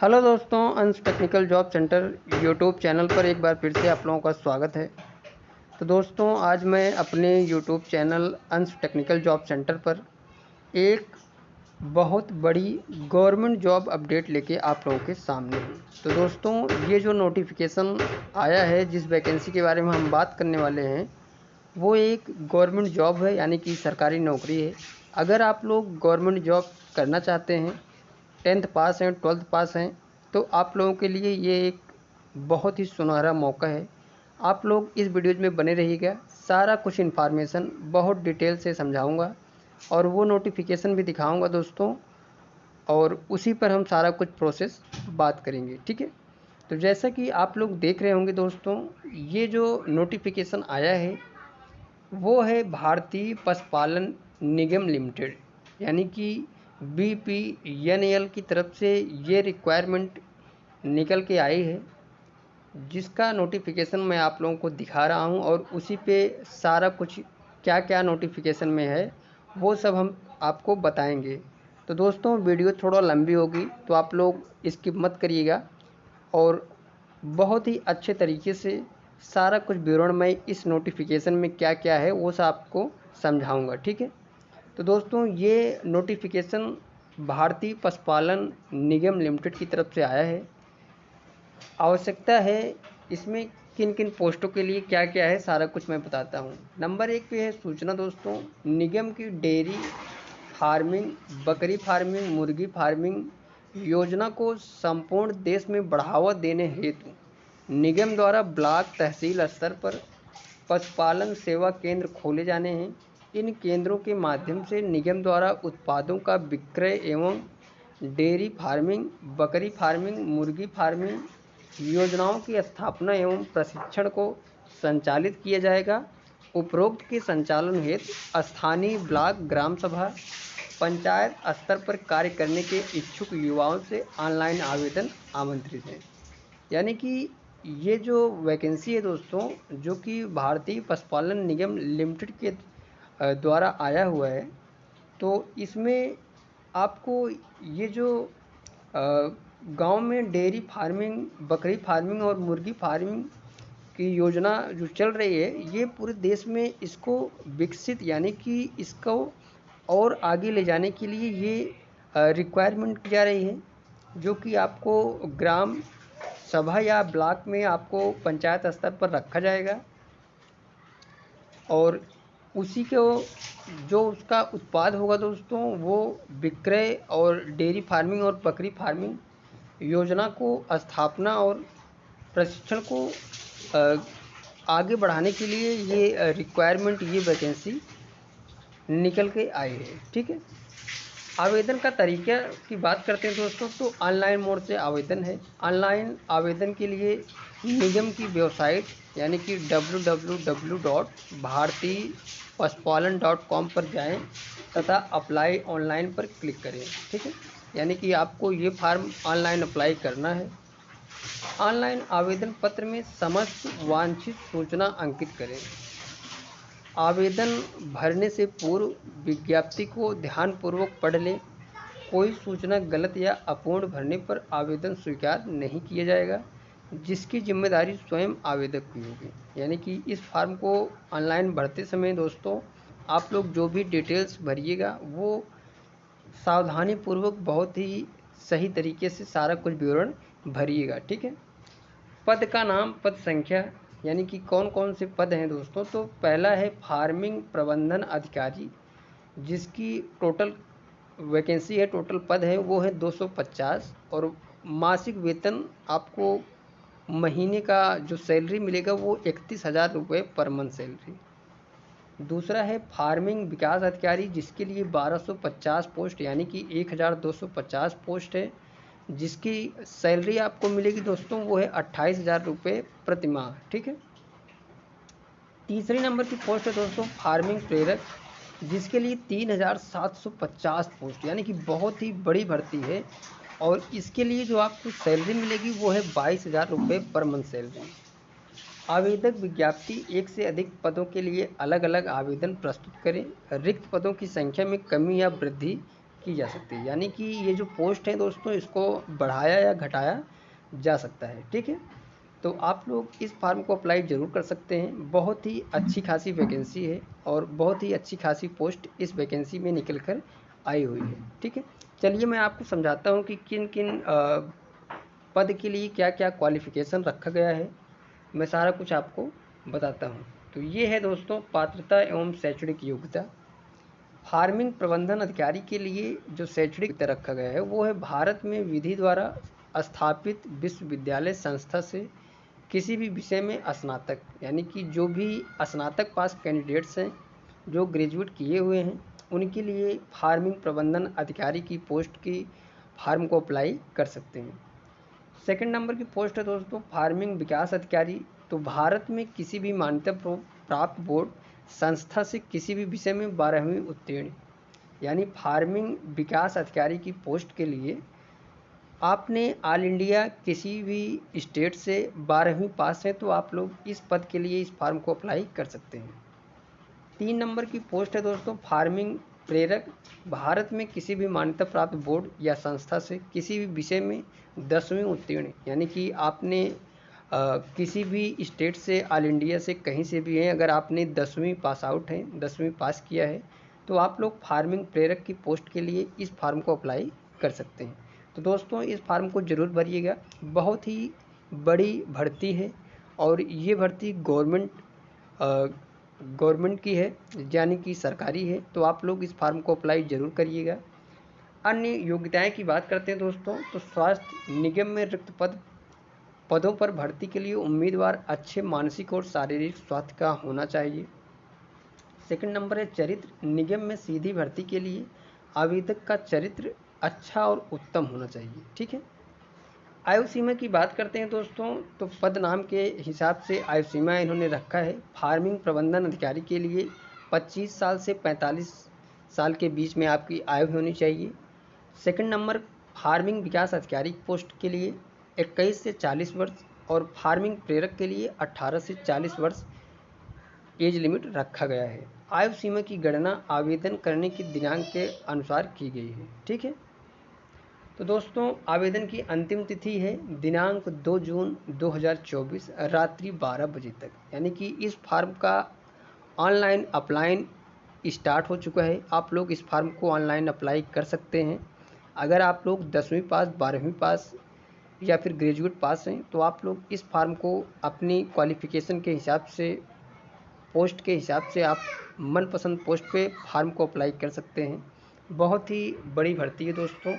Hello दोस्तों, अंश technical job centre YouTube channel पर एक बार फिर से आप लोगों का स्वागत है। तो दोस्तों, आज मैं अपने यूट्यूब चैनल अंश टेक्निकल जॉब सेंटर पर एक बहुत बड़ी गवर्नमेंट जॉब अपडेट लेके आप लोगों के सामने हूँ। तो दोस्तों, ये जो नोटिफिकेशन आया है, जिस वैकेंसी के बारे में हम बात करने वाले हैं, वो एक गवर्नमेंट जॉब है, यानी कि सरकारी नौकरी है। अगर आप लोग गवर्नमेंट जॉब करना चाहते हैं, 10th पास हैं, 12th पास हैं, तो आप लोगों के लिए ये एक बहुत ही सुनहरा मौका है। आप लोग इस वीडियो में बने रहिएगा, सारा कुछ इन्फॉर्मेशन बहुत डिटेल से समझाऊंगा और वो नोटिफिकेशन भी दिखाऊंगा दोस्तों, और उसी पर हम सारा कुछ प्रोसेस बात करेंगे, ठीक है। तो जैसा कि आप लोग देख रहे होंगे दोस्तों, ये जो नोटिफिकेशन आया है वो है भारतीय पशुपालन निगम लिमिटेड, यानी कि BPNL की तरफ से ये रिक्वायरमेंट निकल के आई है, जिसका नोटिफिकेशन मैं आप लोगों को दिखा रहा हूं, और उसी पे सारा कुछ क्या क्या नोटिफिकेशन में है वो सब हम आपको बताएंगे। तो दोस्तों, वीडियो थोड़ा लंबी होगी, तो आप लोग स्किप मत करिएगा, और बहुत ही अच्छे तरीके से सारा कुछ विवरण मैं इस नोटिफिकेशन में क्या क्या है वो सब आपको समझाऊंगा, ठीक है। तो दोस्तों, ये नोटिफिकेशन भारतीय पशुपालन निगम लिमिटेड की तरफ से आया है। आवश्यकता है इसमें किन किन पोस्टों के लिए क्या क्या है, सारा कुछ मैं बताता हूँ। नंबर 1 पे है सूचना दोस्तों, निगम की डेयरी फार्मिंग, बकरी फार्मिंग, मुर्गी फार्मिंग योजना को संपूर्ण देश में बढ़ावा देने हेतु निगम द्वारा ब्लॉक तहसील स्तर पर पशुपालन सेवा केंद्र खोले जाने हैं। इन केंद्रों के माध्यम से निगम द्वारा उत्पादों का विक्रय एवं डेयरी फार्मिंग, बकरी फार्मिंग, मुर्गी फार्मिंग योजनाओं की स्थापना एवं प्रशिक्षण को संचालित किया जाएगा। उपरोक्त के संचालन हेतु स्थानीय ब्लॉक, ग्राम सभा, पंचायत स्तर पर कार्य करने के इच्छुक युवाओं से ऑनलाइन आवेदन आमंत्रित हैं। यानी कि ये जो वैकेंसी है दोस्तों, जो कि भारतीय पशुपालन निगम लिमिटेड के द्वारा आया हुआ है, तो इसमें आपको ये जो गांव में डेयरी फार्मिंग, बकरी फार्मिंग और मुर्गी फार्मिंग की योजना जो चल रही है, ये पूरे देश में इसको विकसित, यानी कि इसको और आगे ले जाने के लिए ये रिक्वायरमेंट की जा रही है, जो कि आपको ग्राम सभा या ब्लॉक में आपको पंचायत स्तर पर रखा जाएगा, और उसी को जो उसका उत्पाद होगा दोस्तों, वो विक्रय और डेयरी फार्मिंग और बकरी फार्मिंग योजना को स्थापना और प्रशिक्षण को आगे बढ़ाने के लिए ये रिक्वायरमेंट, ये वैकेंसी निकल के आई है, ठीक है। आवेदन का तरीका की बात करते हैं दोस्तों, तो ऑनलाइन मोड से आवेदन है। ऑनलाइन आवेदन के लिए निगम की वेबसाइट, यानी कि www.bhartiypashupalan.com पर जाएं तथा अप्लाई ऑनलाइन पर क्लिक करें, ठीक है। यानी कि आपको ये फॉर्म ऑनलाइन अप्लाई करना है। ऑनलाइन आवेदन पत्र में समस्त वांछित सूचना अंकित करें। आवेदन भरने से पूर्व विज्ञप्ति को ध्यानपूर्वक पढ़ लें। कोई सूचना गलत या अपूर्ण भरने पर आवेदन स्वीकार नहीं किया जाएगा, जिसकी जिम्मेदारी स्वयं आवेदक की होगी। यानी कि इस फॉर्म को ऑनलाइन भरते समय दोस्तों, आप लोग जो भी डिटेल्स भरिएगा वो सावधानी पूर्वक बहुत ही सही तरीके से सारा कुछ विवरण भरिएगा, ठीक है। पद का नाम, पद संख्या, यानी कि कौन कौन से पद हैं दोस्तों, तो पहला है फार्मिंग प्रबंधन अधिकारी, जिसकी टोटल वैकेंसी है, टोटल पद है वो है 250, और मासिक वेतन आपको महीने का जो सैलरी मिलेगा वो 31,000 रुपये पर मंथ सैलरी। दूसरा है फार्मिंग विकास अधिकारी, जिसके लिए 1250 पोस्ट, यानी कि 1250 पोस्ट है, जिसकी सैलरी आपको मिलेगी दोस्तों वो है 28,000 रुपये प्रति माह, ठीक है। तीसरे नंबर की पोस्ट है दोस्तों फार्मिंग प्रेरक, जिसके लिए 3,750 पोस्ट, यानी कि बहुत ही बड़ी भर्ती है, और इसके लिए जो आपको सैलरी मिलेगी वो है 22,000 रुपये पर मंथ सैलरी। आवेदक विज्ञप्ति, एक से अधिक पदों के लिए अलग अलग आवेदन प्रस्तुत करें। रिक्त पदों की संख्या में कमी या वृद्धि की जा सकती है। यानी कि ये जो पोस्ट है दोस्तों, इसको बढ़ाया या घटाया जा सकता है। ठीक है, तो आप लोग इस फार्म को अप्लाई ज़रूर कर सकते हैं। बहुत ही अच्छी खासी वैकेंसी है और बहुत ही अच्छी खासी पोस्ट इस वैकेंसी में निकल कर आई हुई है। ठीक है, चलिए मैं आपको समझाता हूँ कि किन किन पद के लिए क्या क्या क्वालिफ़िकेशन रखा गया है। मैं सारा कुछ आपको बताता हूँ। तो ये है दोस्तों पात्रता एवं शैक्षणिक योग्यता। फार्मिंग प्रबंधन अधिकारी के लिए जो शैक्षणिक योग्यता रखा गया है वो है भारत में विधि द्वारा स्थापित विश्वविद्यालय संस्था से किसी भी विषय में स्नातक, यानी कि जो भी स्नातक पास कैंडिडेट्स हैं जो ग्रेजुएट किए हुए हैं उनके लिए फार्मिंग प्रबंधन अधिकारी की पोस्ट की फार्म को अप्लाई कर सकते हैं। सेकंड नंबर की पोस्ट है दोस्तों फार्मिंग विकास अधिकारी। तो भारत में किसी भी मान्यता प्राप्त बोर्ड संस्था से किसी भी विषय में 12वीं उत्तीर्ण, यानी फार्मिंग विकास अधिकारी की पोस्ट के लिए आपने ऑल इंडिया किसी भी स्टेट से 12वीं पास है तो आप लोग इस पद के लिए इस फार्म को अप्लाई कर सकते हैं। 3 नंबर की पोस्ट है दोस्तों फार्मिंग प्रेरक। भारत में किसी भी मान्यता प्राप्त बोर्ड या संस्था से किसी भी विषय में 10वीं उत्तीर्ण, यानी कि आपने किसी भी स्टेट से ऑल इंडिया से कहीं से भी हैं, अगर आपने 10वीं पास आउट हैं, 10वीं पास किया है तो आप लोग फार्मिंग प्रेरक की पोस्ट के लिए इस फार्म को अप्लाई कर सकते हैं। तो दोस्तों इस फार्म को ज़रूर भरिएगा। बहुत ही बड़ी भर्ती है और ये भर्ती गवर्नमेंट की है, यानी कि सरकारी है। तो आप लोग इस फार्म को अप्लाई ज़रूर करिएगा। अन्य योग्यताएं की बात करते हैं दोस्तों, तो स्वास्थ्य निगम में रिक्त पदों पर भर्ती के लिए उम्मीदवार अच्छे मानसिक और शारीरिक स्वास्थ्य का होना चाहिए। सेकंड नंबर है चरित्र। निगम में सीधी भर्ती के लिए आवेदक का चरित्र अच्छा और उत्तम होना चाहिए। ठीक है, आयु सीमा की बात करते हैं दोस्तों, तो पद नाम के हिसाब से आयु सीमा इन्होंने रखा है। फार्मिंग प्रबंधन अधिकारी के लिए 25 साल से 45 साल के बीच में आपकी आयु होनी चाहिए। सेकंड नंबर फार्मिंग विकास अधिकारी पोस्ट के लिए 21 से 40 वर्ष और फार्मिंग प्रेरक के लिए 18 से 40 वर्ष एज लिमिट रखा गया है। आयु सीमा की गणना आवेदन करने की दिनांक के अनुसार की गई है। ठीक है, तो दोस्तों आवेदन की अंतिम तिथि है दिनांक 2 जून 2024 रात्रि 12 बजे तक, यानी कि इस फार्म का ऑनलाइन अप्लाई स्टार्ट हो चुका है। आप लोग इस फार्म को ऑनलाइन अप्लाई कर सकते हैं। अगर आप लोग 10वीं पास, 12वीं पास या फिर ग्रेजुएट पास हैं तो आप लोग इस फार्म को अपनी क्वालिफ़िकेशन के हिसाब से, पोस्ट के हिसाब से आप मनपसंद पोस्ट पे फार्म को अप्लाई कर सकते हैं। बहुत ही बड़ी भर्ती है दोस्तों,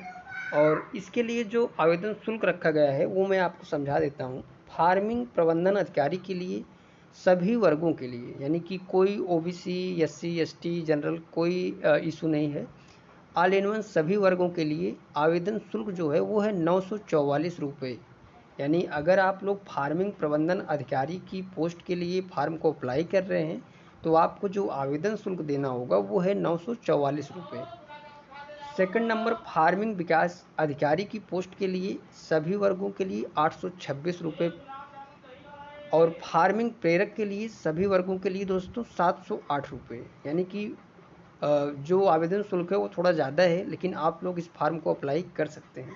और इसके लिए जो आवेदन शुल्क रखा गया है वो मैं आपको समझा देता हूँ। फार्मिंग प्रबंधन अधिकारी के लिए सभी वर्गों के लिए, यानी कि कोई ओबीसी, एससी, एसटी, जनरल कोई इशू नहीं है। ऑल इन वन सभी वर्गों के लिए आवेदन शुल्क जो है वो है 944 रुपये। यानी अगर आप लोग फार्मिंग प्रबंधन अधिकारी की पोस्ट के लिए फार्म को अप्लाई कर रहे हैं तो आपको जो आवेदन शुल्क देना होगा वो है 944 रुपये। सेकंड नंबर फार्मिंग विकास अधिकारी की पोस्ट के लिए सभी वर्गों के लिए 826 रुपये और फार्मिंग प्रेरक के लिए सभी वर्गों के लिए दोस्तों 708 रुपये। यानी कि जो आवेदन शुल्क है वो थोड़ा ज़्यादा है, लेकिन आप लोग इस फार्म को अप्लाई कर सकते हैं।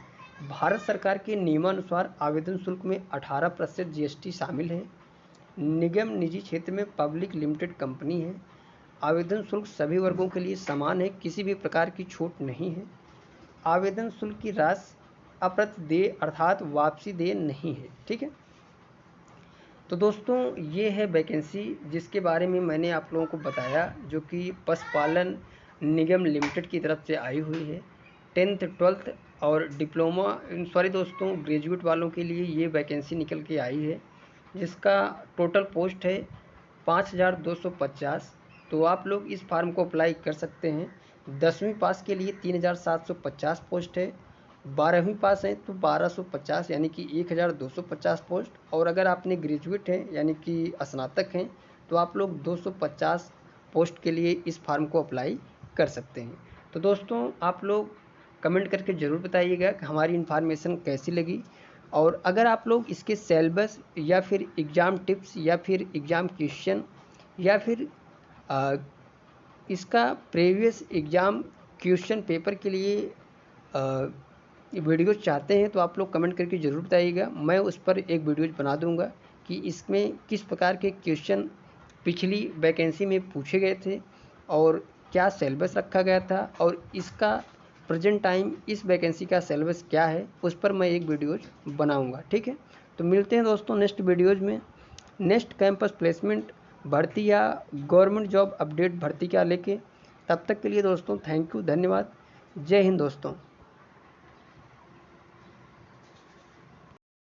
भारत सरकार के नियमानुसार आवेदन शुल्क में 18% जीएसटी शामिल है। निगम निजी क्षेत्र में पब्लिक लिमिटेड कंपनी है। आवेदन शुल्क सभी वर्गों के लिए समान है, किसी भी प्रकार की छूट नहीं है। आवेदन शुल्क की राशि अप्रत्यदेय अर्थात वापसी देय नहीं है। ठीक है, तो दोस्तों ये है वैकेंसी जिसके बारे में मैंने आप लोगों को बताया, जो कि पशुपालन निगम लिमिटेड की तरफ से आई हुई है। 10th 12th और डिप्लोमा, सॉरी दोस्तों, ग्रेजुएट वालों के लिए ये वैकेंसी निकल के आई है, जिसका टोटल पोस्ट है 5250। तो आप लोग इस फार्म को अप्लाई कर सकते हैं। 10वीं पास के लिए 3750 पोस्ट है, 12वीं पास हैं तो 1250 यानी कि 1250 पोस्ट, और अगर आपने ग्रेजुएट हैं यानी कि स्नातक हैं तो आप लोग 250 पोस्ट के लिए इस फार्म को अप्लाई कर सकते हैं। तो दोस्तों आप लोग कमेंट करके ज़रूर बताइएगा कि हमारी इन्फॉर्मेशन कैसी लगी, और अगर आप लोग इसके सिलेबस या फिर एग्ज़ाम टिप्स या फिर एग्ज़ाम क्वेश्चन या फिर इसका प्रीवियस एग्ज़ाम क्वेश्चन पेपर के लिए वीडियो चाहते हैं तो आप लोग कमेंट करके ज़रूर बताइएगा। मैं उस पर एक वीडियो बना दूंगा कि इसमें किस प्रकार के क्वेश्चन पिछली वैकेंसी में पूछे गए थे और क्या सिलेबस रखा गया था और इसका प्रेजेंट टाइम इस वैकेंसी का सिलेबस क्या है, उस पर मैं एक वीडियोज बनाऊंगा। ठीक है, तो मिलते हैं दोस्तों नेक्स्ट वीडियोज़ में, नेक्स्ट कैंपस प्लेसमेंट भर्ती या गवर्नमेंट जॉब अपडेट भर्ती क्या लेके। तब तक के लिए दोस्तों थैंक यू, धन्यवाद, जय हिंद दोस्तों।